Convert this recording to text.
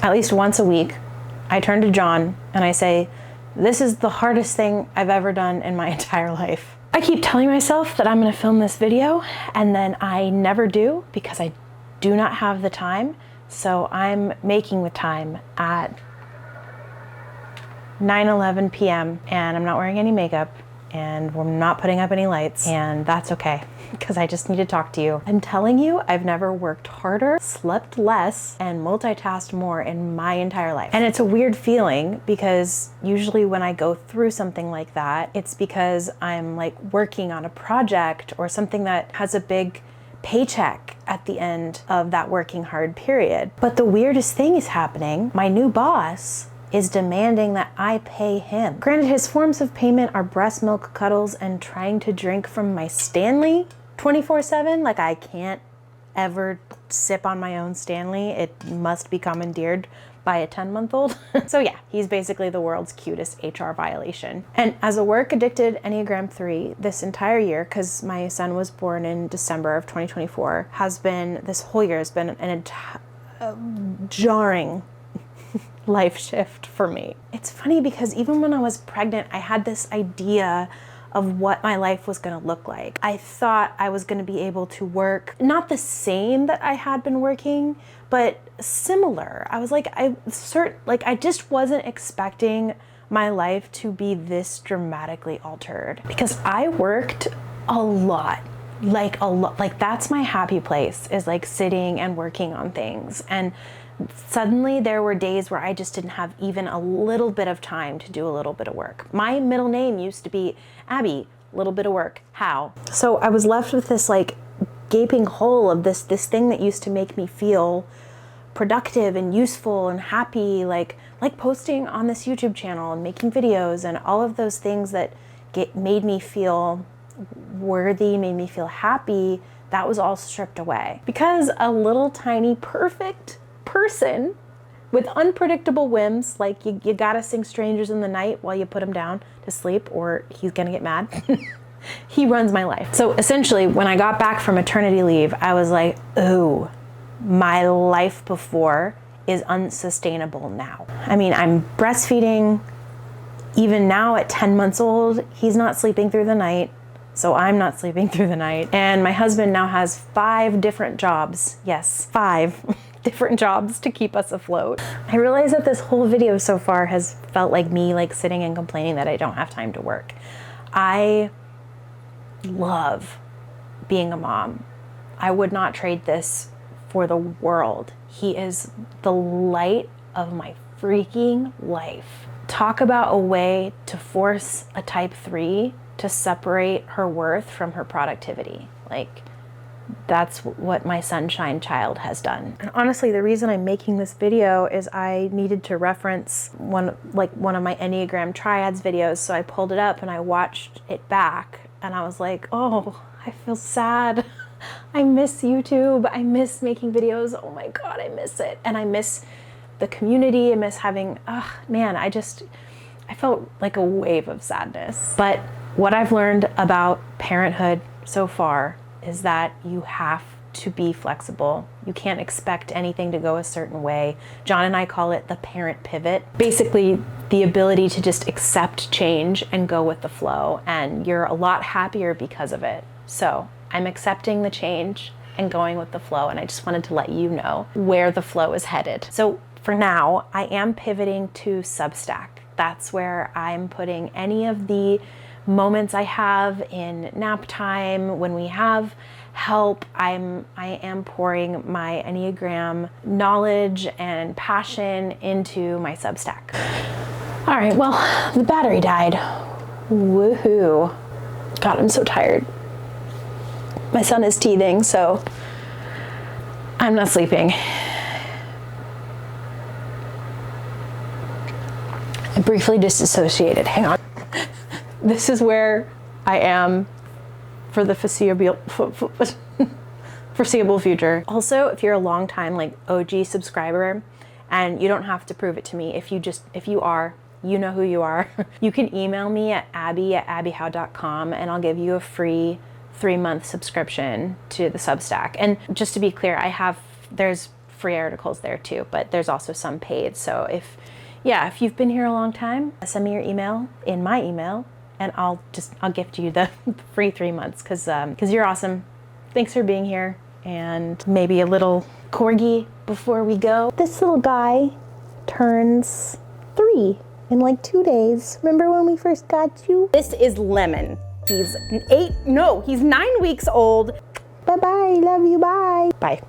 at least once a week, I turn to John and I say, this is the hardest thing I've ever done in my entire life. I keep telling myself that I'm gonna film this video, and then I never do because I do not have the time. So I'm making the time at 9:11 p.m. and I'm not wearing any makeup and we're not putting up any lights, and that's okay because I just need to talk to you. I'm telling you, I've never worked harder, slept less, and multitasked more in my entire life. And it's a weird feeling because usually when I go through something like that, it's because I'm like working on a project or something that has a big paycheck at the end of that working hard period. But the weirdest thing is happening. My new boss is demanding that I pay him. Granted, his forms of payment are breast milk cuddles and trying to drink from my Stanley 24/7. Like, I can't ever sip on my own Stanley. It must be commandeered by a 10-month-old. So yeah, he's basically the world's cutest HR violation. And as a work addicted Enneagram 3, this entire year, because my son was born in December of 2024, this whole year has been an jarring life shift for me. It's funny because even when I was pregnant, I had this idea of what my life was gonna look like. I thought I was gonna be able to work, not the same that I had been working, but similar. I was like, I just wasn't expecting my life to be this dramatically altered because I worked a lot. Like that's my happy place, is like sitting and working on things. And suddenly there were days where I just didn't have even a little bit of time to do a little bit of work. My middle name used to be Abbey, little bit of work, Howe. So I was left with this like gaping hole of this thing that used to make me feel productive and useful and happy, like posting on this YouTube channel and making videos and all of those things that made me feel worthy, made me feel happy. That was all stripped away because a little tiny perfect person with unpredictable whims, like you gotta sing Strangers in the Night while you put him down to sleep or he's gonna get mad. He runs my life. So essentially when I got back from maternity leave, I was like, ooh, my life before is unsustainable now. I mean, I'm breastfeeding. Even now at 10 months old, he's not sleeping through the night. So I'm not sleeping through the night. And my husband now has 5 different jobs. Yes, 5 different jobs to keep us afloat. I realize that this whole video so far has felt like me like sitting and complaining that I don't have time to work. I love being a mom. I would not trade this for the world. He is the light of my freaking life. Talk about a way to force a type 3 to separate her worth from her productivity. Like, that's what my sunshine child has done. And honestly, the reason I'm making this video is I needed to reference one of my Enneagram triads videos. So I pulled it up and I watched it back and I was like, oh, I feel sad. I miss YouTube. I miss making videos. Oh my God, I miss it. And I miss the community. I miss having, man, I felt like a wave of sadness. But what I've learned about parenthood so far is that you have to be flexible. You can't expect anything to go a certain way. John and I call it the parent pivot. Basically, the ability to just accept change and go with the flow. And you're a lot happier because of it. So I'm accepting the change and going with the flow. And I just wanted to let you know where the flow is headed. So for now, I am pivoting to Substack. That's where I'm putting any of the moments I have in nap time, when we have help. I am pouring my Enneagram knowledge and passion into my Substack. All right, well, the battery died. Woohoo. God, I'm so tired. My son is teething, so I'm not sleeping. I briefly disassociated. Hang on. This is where I am for the foreseeable future. Also, if you're a long time like OG subscriber, and you don't have to prove it to me, if you are, you know who you are. You can email me at abby@abbyhowe.com and I'll give you a free 3-month subscription to the Substack. And just to be clear, there's free articles there too, but there's also some paid. So if you've been here a long time, send me your email in my email, and I'll gift you the free 3 months because you're awesome. Thanks for being here, and maybe a little corgi before we go. This little guy turns 3 in like 2 days. Remember when we first got you? This is Lemon. He's 9 weeks old. Bye-bye, love you, bye. Bye.